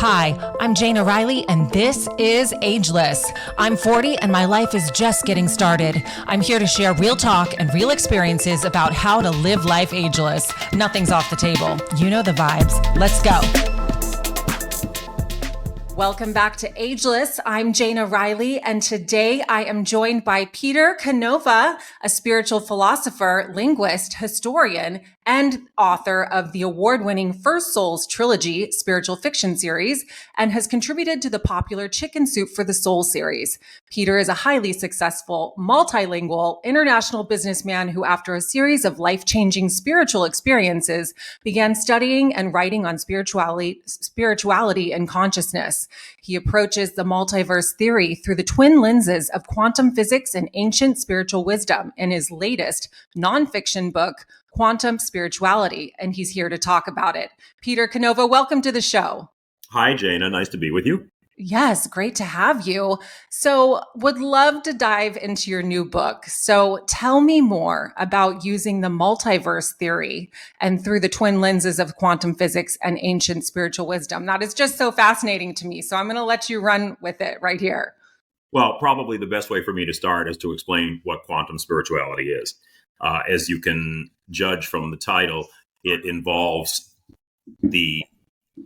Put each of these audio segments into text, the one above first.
Hi, I'm Jane O'Reilly, and this is Ageless. I'm 40, and my life is just getting started. I'm here to share real talk and real experiences about how to live life ageless. Nothing's off the table. You know the vibes. Let's go. Welcome back to Ageless. I'm Jane O'Reilly, and today I am joined by Peter Canova, a spiritual philosopher, linguist, historian, and author of the award-winning First Souls trilogy spiritual fiction series, and has contributed to the popular Chicken Soup for the Soul series. Peter is a highly successful, multilingual, international businessman who, after a series of life-changing spiritual experiences, began studying and writing on spirituality and consciousness. He approaches the multiverse theory through the twin lenses of quantum physics and ancient spiritual wisdom in his latest nonfiction book, Quantum Spirituality, and he's here to talk about it. Peter Canova, welcome to the show. Hi, Jana. Nice to be with you. Yes, great to have you. So, would love to dive into your new book. So, tell me more about using the multiverse theory and through the twin lenses of quantum physics and ancient spiritual wisdom. That is just so fascinating to me. So, I'm going to let you run with it right here. Well, probably the best way for me to start is to explain what quantum spirituality is. As you can judge from the title, it involves the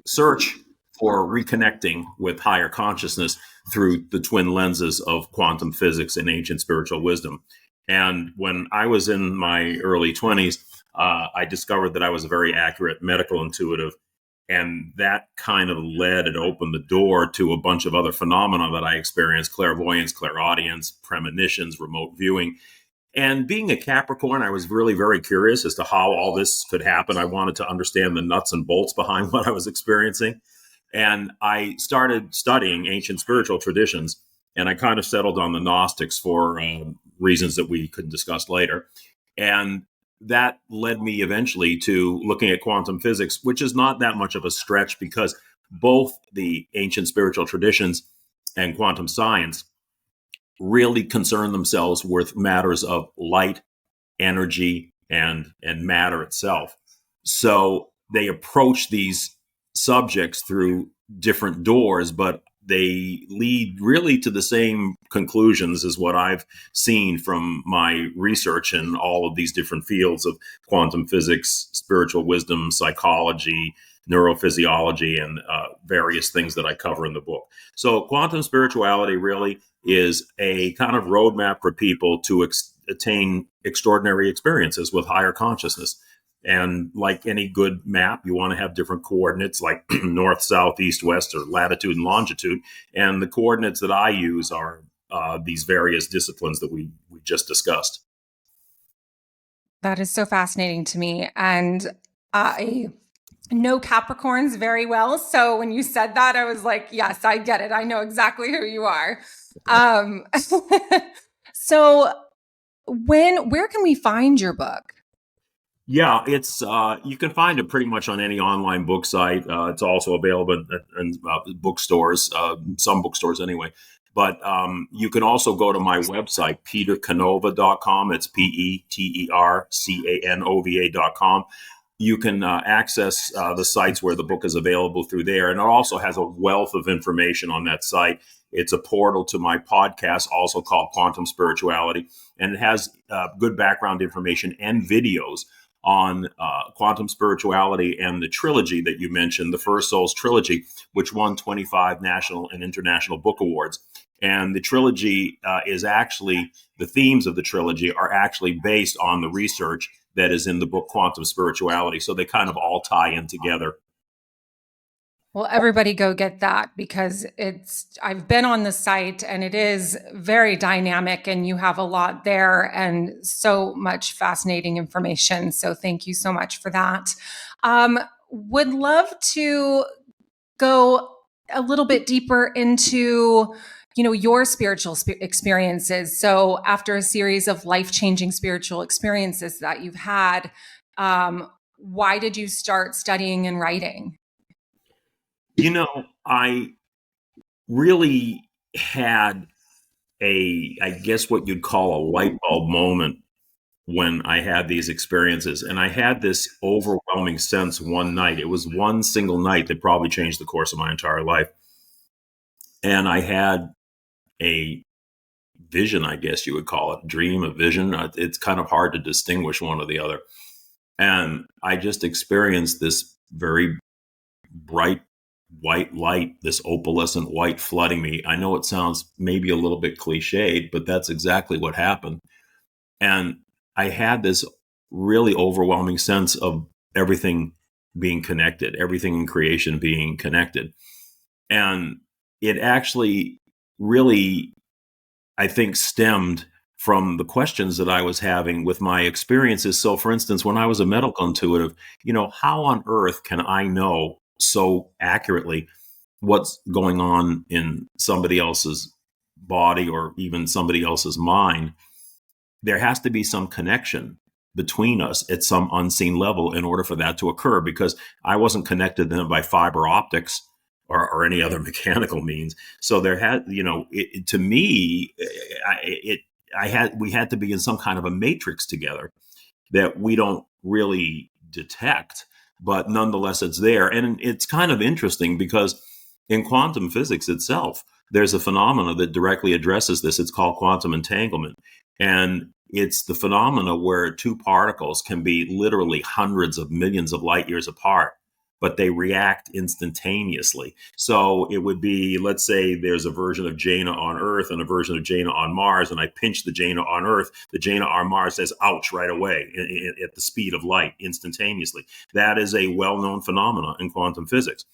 search for reconnecting with higher consciousness through the twin lenses of quantum physics and ancient spiritual wisdom. And when I was in my early 20s, I discovered that I was a very accurate medical intuitive. And that kind of led and opened the door to a bunch of other phenomena that I experienced: clairvoyance, clairaudience, premonitions, remote viewing. And being a Capricorn, I was really very curious as to how all this could happen. I wanted to understand the nuts and bolts behind what I was experiencing. And I started studying ancient spiritual traditions, and I kind of settled on the Gnostics for reasons that we could discuss later. And that led me eventually to looking at quantum physics, which is not that much of a stretch because both the ancient spiritual traditions and quantum science really concern themselves with matters of light, energy, and matter itself. So they approach these subjects through different doors, but they lead really to the same conclusions as what I've seen from my research in all of these different fields of quantum physics, spiritual wisdom, psychology, neurophysiology, and various things that I cover in the book. So quantum spirituality really is a kind of roadmap for people to attain extraordinary experiences with higher consciousness. And like any good map, you want to have different coordinates like north, south, east, west, or latitude and longitude. And the coordinates that I use are these various disciplines that we just discussed. That is so fascinating to me. And I know Capricorns very well. So when you said that, I was like, yes, I get it. I know exactly who you are. So where can we find your book? Yeah, it's you can find it pretty much on any online book site. It's also available in bookstores, some bookstores anyway. But you can also go to my website, petercanova.com. It's petercanova.com. You can access the sites where the book is available through there. And it also has a wealth of information on that site. It's a portal to my podcast, also called Quantum Spirituality. And it has good background information and videos on quantum spirituality and the trilogy that you mentioned, the First Souls trilogy, which won 25 national and international book awards. And the trilogy is actually, the themes of the trilogy are actually based on the research that is in the book Quantum Spirituality. So they kind of all tie in together. Well, everybody go get that because I've been on the site and it is very dynamic and you have a lot there and so much fascinating information. So thank you so much for that. Would love to go a little bit deeper into, your spiritual experiences. So after a series of life-changing spiritual experiences that you've had, why did you start studying and writing? I really had I guess what you'd call a light bulb moment when I had these experiences. And I had this overwhelming sense one night. It was one single night that probably changed the course of my entire life. And I had a vision, I guess you would call it, dream, a vision. It's kind of hard to distinguish one or the other. And I just experienced this very bright white light, this opalescent white flooding me. I know it sounds maybe a little bit cliched, but that's exactly what happened. And I had this really overwhelming sense of everything being connected, everything in creation being connected. And it actually really, I think, stemmed from the questions that I was having with my experiences. So, for instance, when I was a medical intuitive, how on earth can I know so accurately what's going on in somebody else's body or even somebody else's mind? There has to be some connection between us at some unseen level in order for that to occur, because I wasn't connected to them by fiber optics or any other mechanical means. So there had, to me, we had to be in some kind of a matrix together that we don't really detect, but nonetheless it's there. And it's kind of interesting because in quantum physics itself, there's a phenomena that directly addresses this. It's called quantum entanglement. And it's the phenomena where two particles can be literally hundreds of millions of light years apart, but they react instantaneously. So it would be, let's say there's a version of Jaina on Earth and a version of Jaina on Mars, and I pinch the Jaina on Earth. The Jaina on Mars says, ouch, right away at the speed of light instantaneously. That is a well-known phenomenon in quantum physics.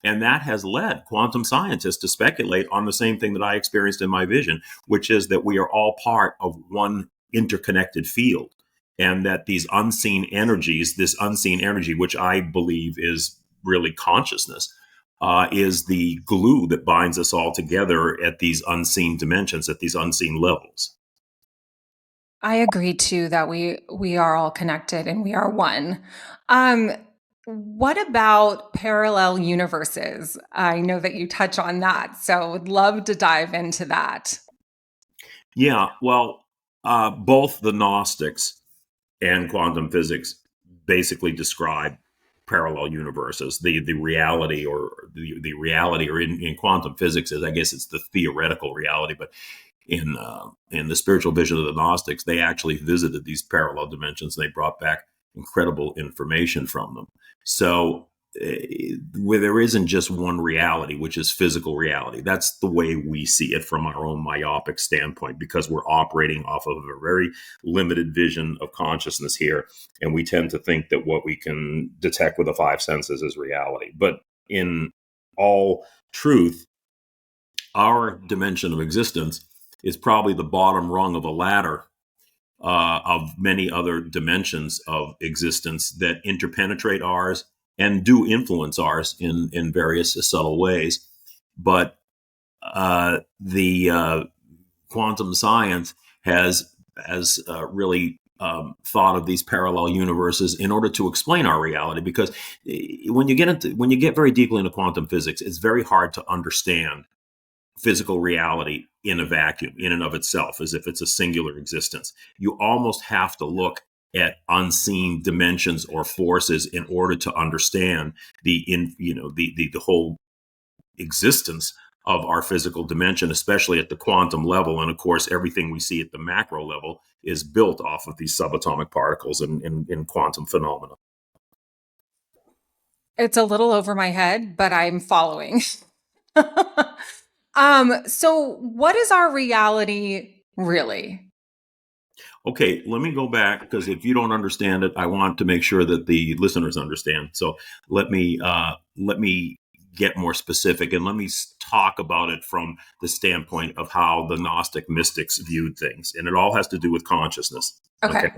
And that has led quantum scientists to speculate on the same thing that I experienced in my vision, which is that we are all part of one interconnected field. And that these unseen energies, this unseen energy, which I believe is really consciousness, is the glue that binds us all together at these unseen dimensions, at these unseen levels. I agree too that we are all connected and we are one. Um, what about parallel universes? I know that you touch on that, so would love to dive into that. Yeah, well, both the Gnostics and quantum physics basically describe parallel universes. The reality, or the reality, or in quantum physics, is, I guess, it's the theoretical reality, but in the spiritual vision of the Gnostics, they actually visited these parallel dimensions. And they brought back incredible information from them. So where there isn't just one reality, which is physical reality. That's the way we see it from our own myopic standpoint, because we're operating off of a very limited vision of consciousness here. And we tend to think that what we can detect with the five senses is reality. But in all truth, our dimension of existence is probably the bottom rung of a ladder of many other dimensions of existence that interpenetrate ours and do influence ours in various subtle ways. But the quantum science has really thought of these parallel universes in order to explain our reality. Because when you get very deeply into quantum physics, it's very hard to understand physical reality in a vacuum, in and of itself, as if it's a singular existence. You almost have to look at unseen dimensions or forces in order to understand the whole existence of our physical dimension, especially at the quantum level. And of course, everything we see at the macro level is built off of these subatomic particles in quantum phenomena. It's a little over my head, but I'm following. So what is our reality really? Okay, let me go back, because if you don't understand it, I want to make sure that the listeners understand. So let me get more specific, and let me talk about it from the standpoint of how the Gnostic mystics viewed things, and it all has to do with consciousness. Okay,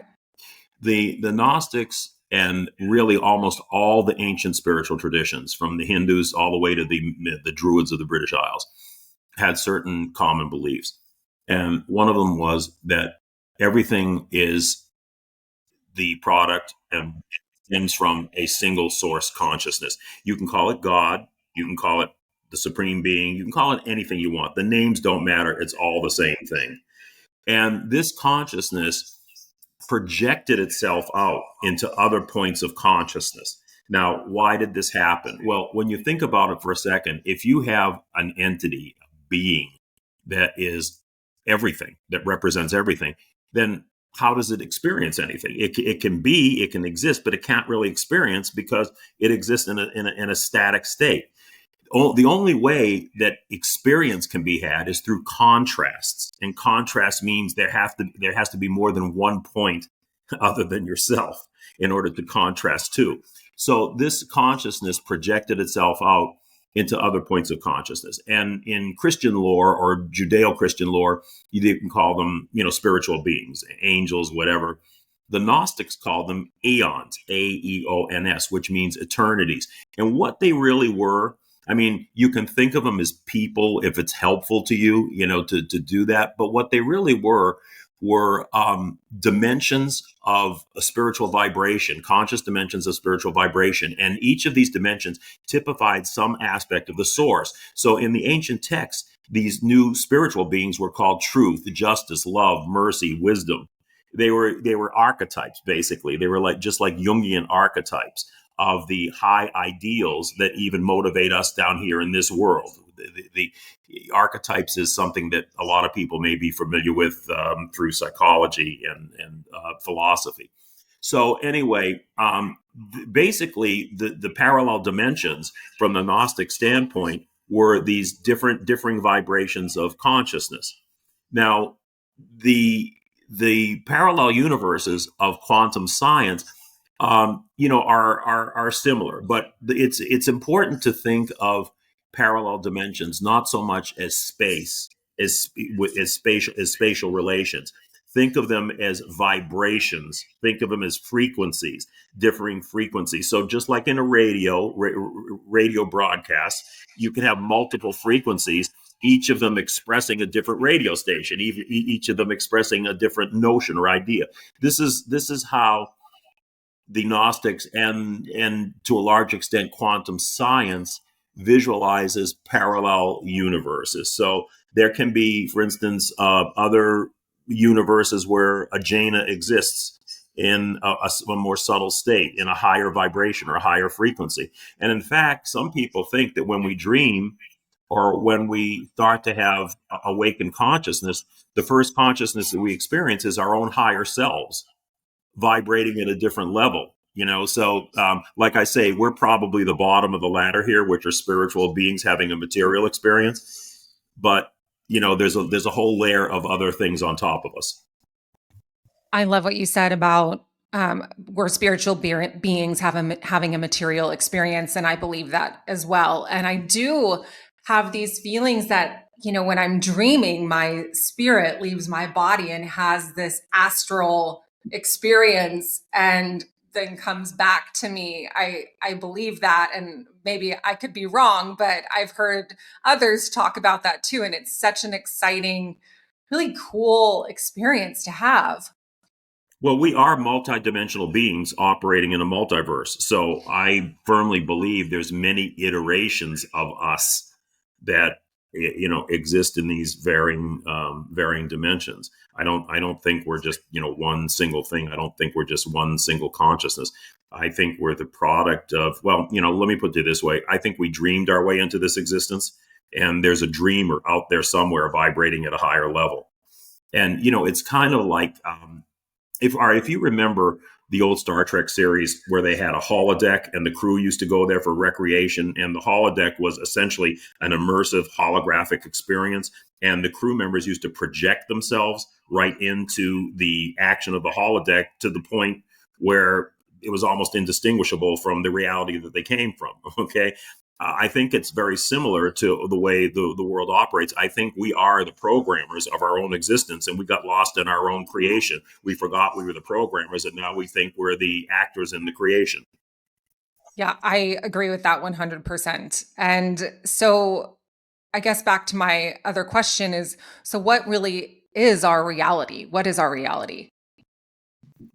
Okay. the Gnostics, and really almost all the ancient spiritual traditions, from the Hindus all the way to the Druids of the British Isles, had certain common beliefs. And one of them was that everything is the product and stems from a single source consciousness. You can call it God, you can call it the supreme being, you can call it anything you want. The names don't matter, it's all the same thing. And this consciousness projected itself out into other points of consciousness. Now, why did this happen? Well, when you think about it for a second, if you have an entity, a being that is everything, that represents everything, then how does it experience anything? It can exist, but it can't really experience because it exists in a static state. The only way that experience can be had is through contrasts, and contrast means there has to be more than one point other than yourself in order to contrast to. So this consciousness projected itself out into other points of consciousness. And in Christian lore or Judeo-Christian lore, you can call them, spiritual beings, angels, whatever. The Gnostics called them aeons, Aeons, which means eternities. And what they really were, I mean, you can think of them as people if it's helpful to you, to do that. But what they really were dimensions of a spiritual vibration, conscious dimensions of spiritual vibration. And each of these dimensions typified some aspect of the source. So in the ancient texts, these new spiritual beings were called truth, justice, love, mercy, wisdom. They were archetypes, basically. They were just like Jungian archetypes of the high ideals that even motivate us down here in this world. The archetypes is something that a lot of people may be familiar with through psychology and philosophy. So anyway, basically the parallel dimensions from the Gnostic standpoint were these differing vibrations of consciousness. Now, the parallel universes of quantum science are similar, but it's important to think of parallel dimensions not so much as space as spatial relations. Think of them as vibrations. Think of them as frequencies, differing frequencies. So just like in a radio broadcast, you can have multiple frequencies, each of them expressing a different radio station, each of them expressing a different notion or idea. This is how the Gnostics and to a large extent quantum science visualizes parallel universes. So there can be, for instance, other universes where a Jaina exists in a more subtle state, in a higher vibration or a higher frequency. And in fact, some people think that when we dream or when we start to have awakened consciousness, the first consciousness that we experience is our own higher selves vibrating at a different level. So like I say, we're probably the bottom of the ladder here, which are spiritual beings having a material experience. But there's a whole layer of other things on top of us. I love what you said about where spiritual beings having a material experience, and I believe that as well. And I do have these feelings that when I'm dreaming, my spirit leaves my body and has this astral experience, and then comes back to me. I believe that, and maybe I could be wrong, but I've heard others talk about that too, and it's such an exciting, really cool experience to have. Well, we are multidimensional beings operating in a multiverse. So I firmly believe there's many iterations of us that exist in these varying dimensions. I don't think we're just one single thing. I don't think we're just one single consciousness. I think we're the product of, well, let me put it this way. I think we dreamed our way into this existence, and there's a dreamer out there somewhere vibrating at a higher level. And it's kind of like if you remember the old Star Trek series where they had a holodeck and the crew used to go there for recreation, and the holodeck was essentially an immersive holographic experience, and the crew members used to project themselves right into the action of the holodeck to the point where it was almost indistinguishable from the reality that they came from. Okay. I think it's very similar to the way the world operates. I think we are the programmers of our own existence, and we got lost in our own creation. We forgot we were the programmers, and now we think we're the actors in the creation. Yeah, I agree with that 100%. And so I guess back to my other question is, so what really is our reality? What is our reality?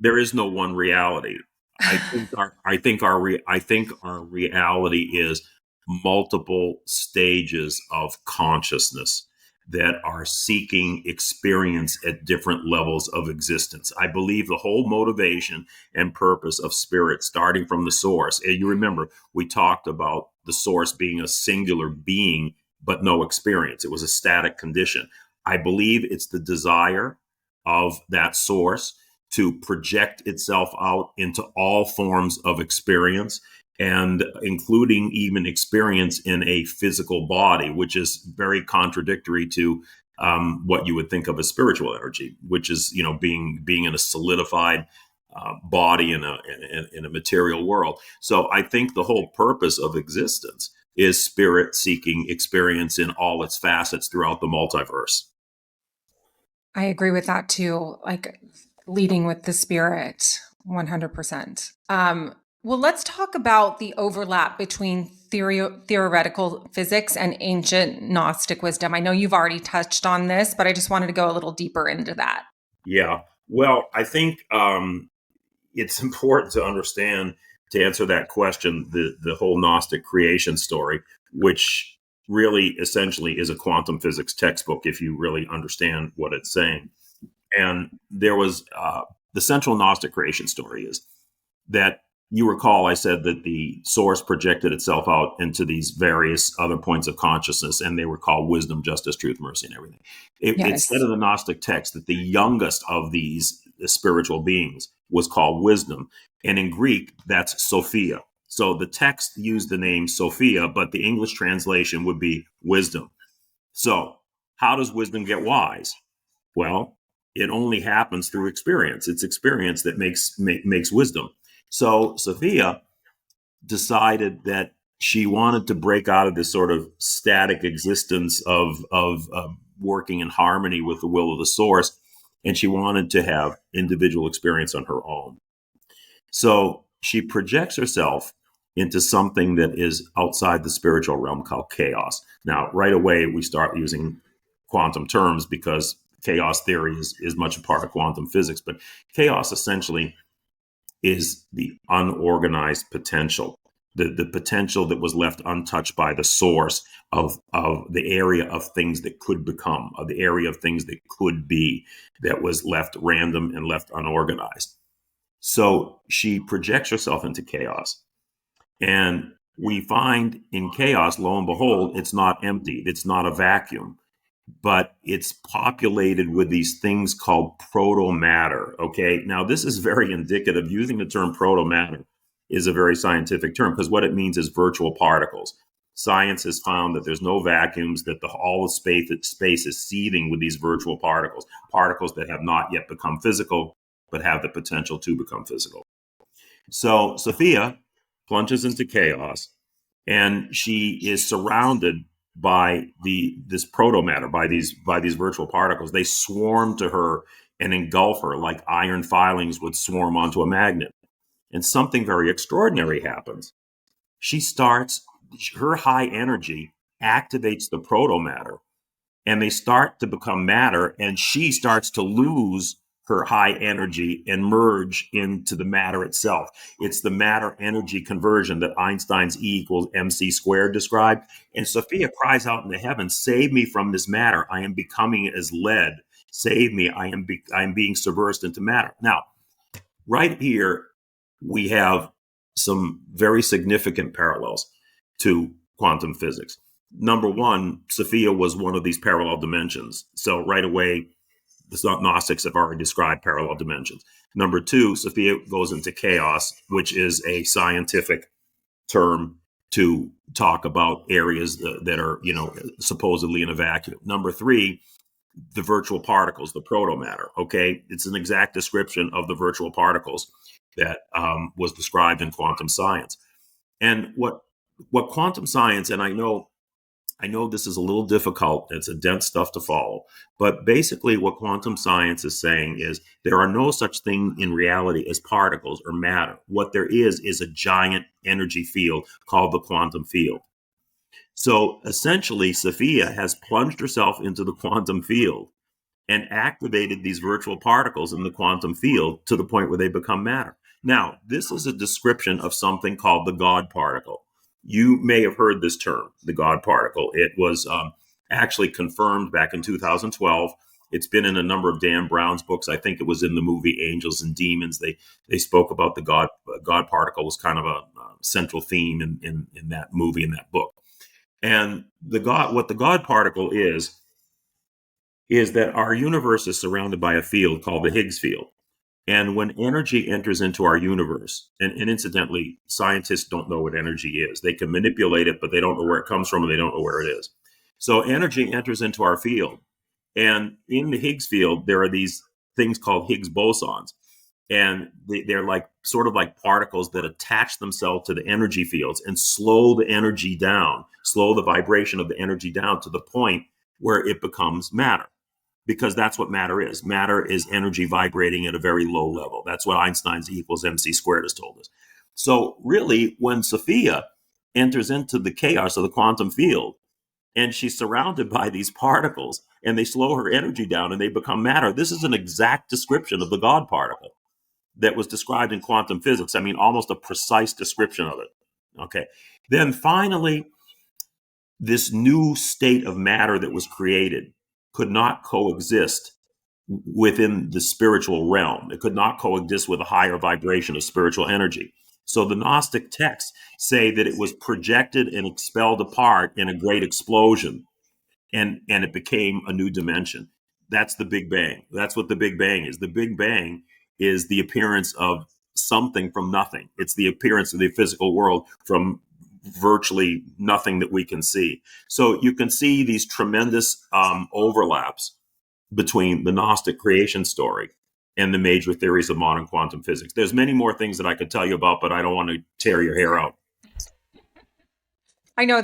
There is no one reality. I think our reality is multiple stages of consciousness. that are seeking experience at different levels of existence. I believe the whole motivation and purpose of spirit, starting from the source, and you remember we talked about the source being a singular being, but no experience. It was a static condition. I believe it's the desire of that source to project itself out into all forms of experience, and including even experience in a physical body, which is very contradictory to what you would think of as spiritual energy, which is, being in a solidified body in a material world. So I think the whole purpose of existence is spirit seeking experience in all its facets throughout the multiverse. I agree with that too. Like leading with the spirit, 100%. Well, let's talk about the overlap between theoretical physics and ancient Gnostic wisdom. I know you've already touched on this, but I just wanted to go a little deeper into that. Yeah. Well, I think it's important to understand, to answer that question, the whole Gnostic creation story, which really essentially is a quantum physics textbook if you really understand what it's saying. And there was the central Gnostic creation story is that, you recall I said that the source projected itself out into these various other points of consciousness, and they were called wisdom, justice, truth, mercy, and everything. It said Yes. in the Gnostic text that the youngest of these spiritual beings was called wisdom. And in Greek, that's Sophia. So the text used the name Sophia, but the English translation would be wisdom. So how does wisdom get wise? Well, it only happens through experience. It's experience that makes wisdom. So Sophia decided that she wanted to break out of this sort of static existence of working in harmony with the will of the source, and she wanted to have individual experience on her own. So she projects herself into something that is outside the spiritual realm called chaos. Now, right away, we start using quantum terms because chaos theory is much a part of quantum physics, but chaos essentially is the unorganized potential, the potential that was left untouched by the source of the area of things that could become, of the area of things that could be, that was left random and left unorganized. So she projects herself into chaos. And we find in chaos, lo and behold, it's not empty. It's not a vacuum, but it's populated with these things called proto matter. Okay. Now, this is very indicative. Using the term proto matter is a very scientific term because what it means is virtual particles. Science has found that there's no vacuums, that all the space is seething with these virtual particles that have not yet become physical, but have the potential to become physical. So Sophia plunges into chaos, and she is surrounded by this proto matter, by these virtual particles. They swarm to her and engulf her like iron filings would swarm onto a magnet. And something very extraordinary happens. Her high energy activates the proto matter, and they start to become matter, and she starts to lose her high energy and merge into the matter itself. It's the matter energy conversion that Einstein's E equals mc squared described. And Sophia cries out into heaven, "Save me from this matter. I am becoming as lead. Save me. I am being submersed into matter." Now, right here, we have some very significant parallels to quantum physics. Number one, Sophia was one of these parallel dimensions. So right away, the Gnostics have already described parallel dimensions. Number two, Sophia goes into chaos, which is a scientific term to talk about areas that are, supposedly in a vacuum. Number three, the virtual particles, the proto matter. Okay, it's an exact description of the virtual particles that was described in quantum science. And what quantum science, and I know this is a little difficult, it's a dense stuff to follow, but basically what quantum science is saying is there are no such thing in reality as particles or matter. What there is a giant energy field called the quantum field. So essentially, Sophia has plunged herself into the quantum field and activated these virtual particles in the quantum field to the point where they become matter. Now, this is a description of something called the God particle. You may have heard this term, the God particle. It was actually confirmed back in 2012. It's been in a number of Dan Brown's books. I think it was in the movie Angels and Demons. They spoke about the God particle was kind of a central theme in that movie, in that book. And what the God particle is that our universe is surrounded by a field called the Higgs field. And when energy enters into our universe, and incidentally, scientists don't know what energy is. They can manipulate it, but they don't know where it comes from and they don't know where it is. So energy enters into our field. And in the Higgs field, there are these things called Higgs bosons. And they're like sort of like particles that attach themselves to the energy fields and slow the energy down, slow the vibration of the energy down to the point where it becomes matter. Because that's what matter is. Matter is energy vibrating at a very low level. That's what Einstein's E equals mc squared has told us. So really, when Sophia enters into the chaos of the quantum field, and she's surrounded by these particles, and they slow her energy down and they become matter, this is an exact description of the God particle that was described in quantum physics. I mean, almost a precise description of it. Okay. Then finally, this new state of matter that was created could not coexist within the spiritual realm. It could not coexist with a higher vibration of spiritual energy. So the Gnostic texts say that it was projected and expelled apart in a great explosion, and it became a new dimension. That's the Big Bang. That's what the Big Bang is. The Big Bang is the appearance of something from nothing. It's the appearance of the physical world from virtually nothing that we can see. So you can see these tremendous overlaps between the Gnostic creation story and the major theories of modern quantum physics. There's many more things that I could tell you about, but I don't want to tear your hair out. I know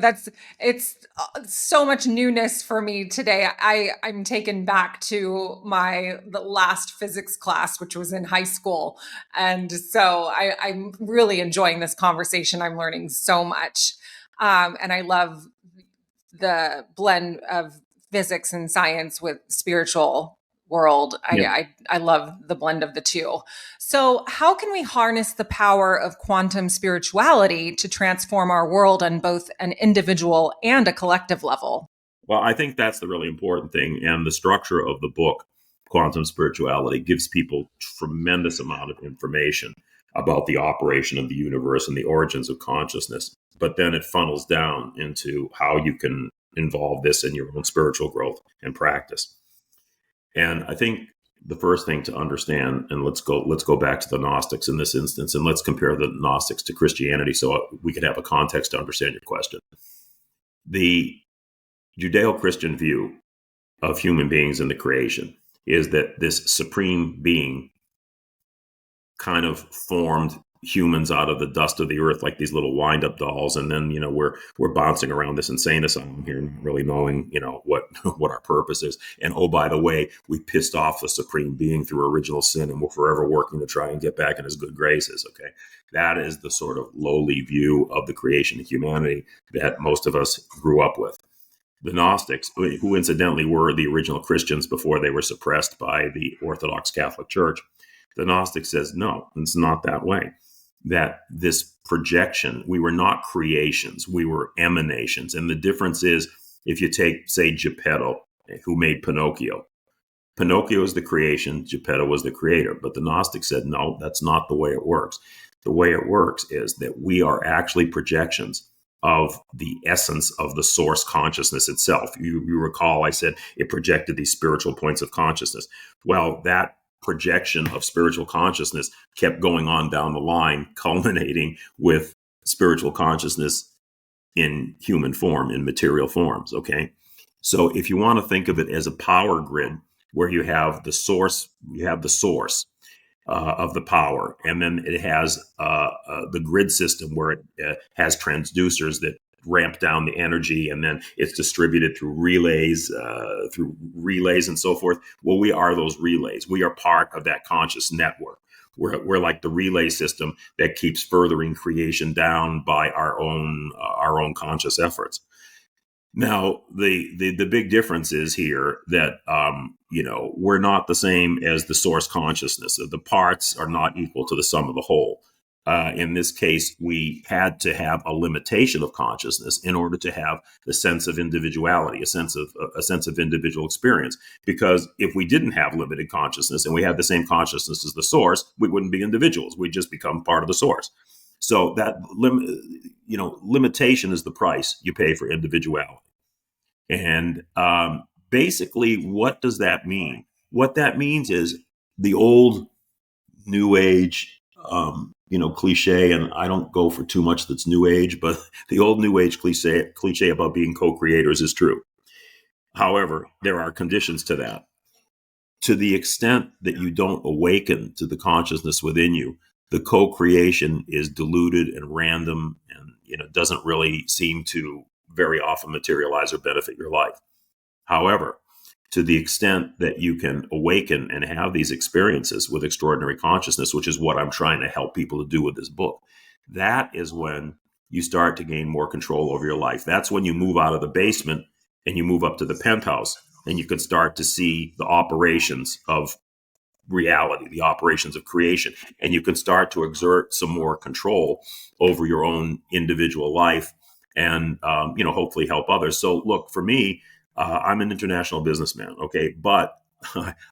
it's so much newness for me today. I'm taken back to the last physics class, which was in high school. And so I'm really enjoying this conversation. I'm learning so much. And I love the blend of physics and science with spiritual world. Yeah. I love the blend of the two. So, how can we harness the power of quantum spirituality to transform our world on both an individual and a collective level? Well, I think that's the really important thing. And the structure of the book, Quantum Spirituality, gives people tremendous amount of information about the operation of the universe and the origins of consciousness. But then it funnels down into how you can involve this in your own spiritual growth and practice. And I think the first thing to understand, and let's go back to the Gnostics in this instance, and let's compare the Gnostics to Christianity so we can have a context to understand your question. The Judeo-Christian view of human beings and the creation is that this supreme being kind of formed humans out of the dust of the earth like these little wind-up dolls, and then we're bouncing around this insane asylum here, not really knowing what what our purpose is. And oh, by the way, we pissed off the supreme being through original sin, and we're forever working to try and get back in his good graces. Okay, that is the sort of lowly view of the creation of humanity that most of us grew up with. The Gnostics, who incidentally were the original Christians before they were suppressed by the Orthodox Catholic Church, the Gnostic says, no, it's not that way. That this projection, we were not creations, we were emanations. And the difference is, if you take, say, Geppetto, who made Pinocchio. Pinocchio is the creation, Geppetto was the creator. But the Gnostic said, no, that's not the way it works. The way it works is that we are actually projections of the essence of the source consciousness itself. You recall I said it projected these spiritual points of consciousness. Well, that projection of spiritual consciousness kept going on down the line, culminating with spiritual consciousness in human form, in material forms. Okay. So if you want to think of it as a power grid where you have the source, of the power, and then it has the grid system where it has transducers that ramp down the energy, and then it's distributed through relays and so forth. Well, we are those relays. We are part of that conscious network. We're like the relay system that keeps furthering creation down by our own conscious efforts. Now, the big difference is here that we're not the same as the source consciousness. The parts are not equal to the sum of the whole. In this case, we had to have a limitation of consciousness in order to have the sense of individuality, a sense of individual experience. Because if we didn't have limited consciousness and we had the same consciousness as the source, we wouldn't be individuals. We'd just become part of the source. So that limitation is the price you pay for individuality. And basically, what does that mean? What that means is the old New Age, cliche, and I don't go for too much that's New Age, but the old New Age cliche about being co-creators is true. However, there are conditions to that. To the extent that you don't awaken to the consciousness within you, the co-creation is diluted and random, and doesn't really seem to very often materialize or benefit your life. However, to the extent that you can awaken and have these experiences with extraordinary consciousness, which is what I'm trying to help people to do with this book, that is when you start to gain more control over your life. That's when you move out of the basement and you move up to the penthouse, and you can start to see the operations of reality, the operations of creation, and you can start to exert some more control over your own individual life, and hopefully help others. So look, for me, I'm an international businessman, okay, but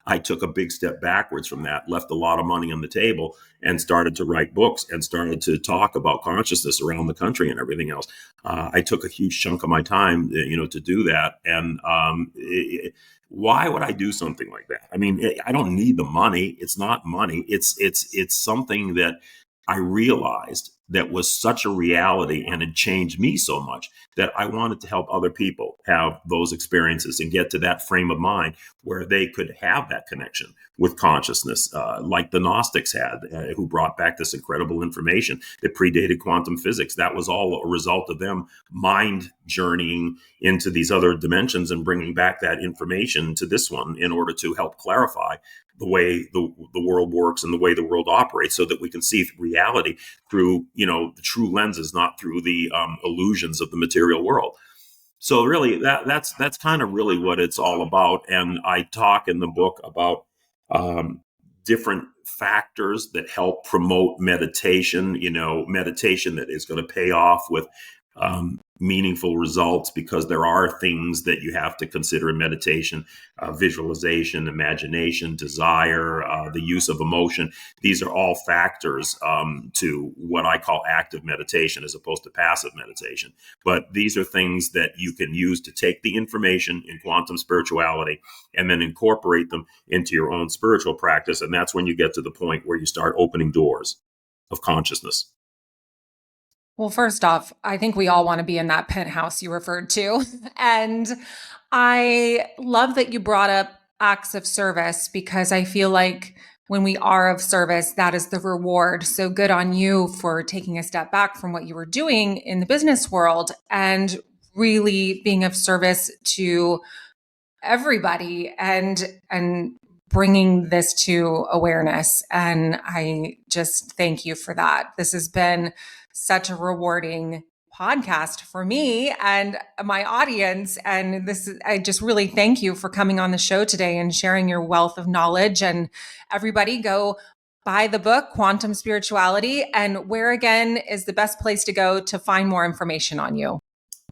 I took a big step backwards from that, left a lot of money on the table, and started to write books and started to talk about consciousness around the country and everything else. I took a huge chunk of my time, to do that. And why would I do something like that? I mean, I don't need the money. It's not money. It's something that I realized that was such a reality and had changed me so much that I wanted to help other people have those experiences and get to that frame of mind where they could have that connection with consciousness, like the Gnostics had, who brought back this incredible information that predated quantum physics. That was all a result of them mind journeying into these other dimensions and bringing back that information to this one in order to help clarify the way the world works and the way the world operates, so that we can see reality through the true lenses, not through the illusions of the material world. So really, that's kind of really what it's all about. And I talk in the book about different factors that help promote meditation. Meditation that is going to pay off with meaningful results, because there are things that you have to consider in meditation: visualization, imagination, desire, the use of emotion. These are all factors to what I call active meditation as opposed to passive meditation. But these are things that you can use to take the information in quantum spirituality and then incorporate them into your own spiritual practice. And that's when you get to the point where you start opening doors of consciousness. Well, first off, I think we all want to be in that penthouse you referred to. And I love that you brought up acts of service, because I feel like when we are of service, that is the reward. So good on you for taking a step back from what you were doing in the business world and really being of service to everybody and bringing this to awareness. And I just thank you for that. This has been such a rewarding podcast for me and my audience. And I just really thank you for coming on the show today and sharing your wealth of knowledge. And everybody go buy the book, Quantum Spirituality. And where again is the best place to go to find more information on you?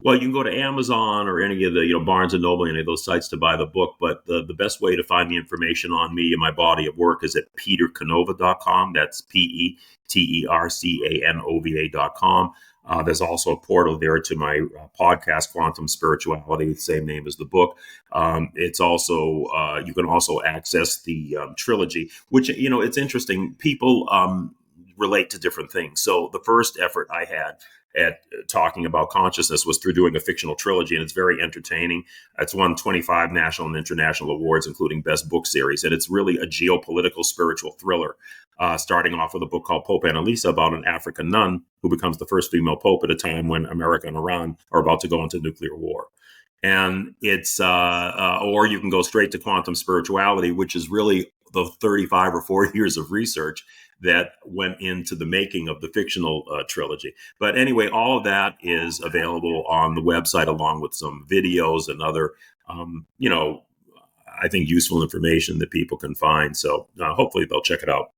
Well, you can go to Amazon or any of the, Barnes and Noble, any of those sites to buy the book. But the best way to find the information on me and my body of work is at petercanova.com. That's PeterCanova.com. There's also a portal there to my podcast, Quantum Spirituality, the same name as the book. It's also, you can also access the trilogy, which, it's interesting. People relate to different things. So the first effort I had at talking about consciousness was through doing a fictional trilogy, and it's very entertaining. It's won 25 national and international awards, including Best Book Series, and it's really a geopolitical spiritual thriller, starting off with a book called Pope Annalisa, about an African nun who becomes the first female pope at a time when America and Iran are about to go into nuclear war. And it's, or you can go straight to Quantum Spirituality, which is really the 35 or 40 years of research that went into the making of the fictional trilogy. But anyway, all of that is available on the website, along with some videos and other, I think useful information that people can find. So hopefully they'll check it out.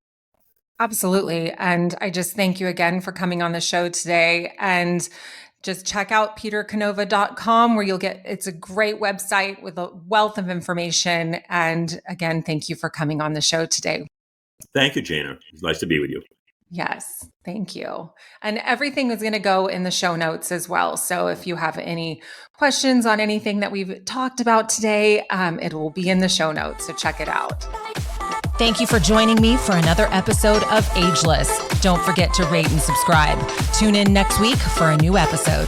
Absolutely. And I just thank you again for coming on the show today. And just check out petercanova.com where it's a great website with a wealth of information. And again, thank you for coming on the show today. Thank you, Jana. It's nice to be with you. Yes, thank you. And everything is going to go in the show notes as well. So if you have any questions on anything that we've talked about today, it will be in the show notes. So check it out. Thank you for joining me for another episode of Ageless. Don't forget to rate and subscribe. Tune in next week for a new episode.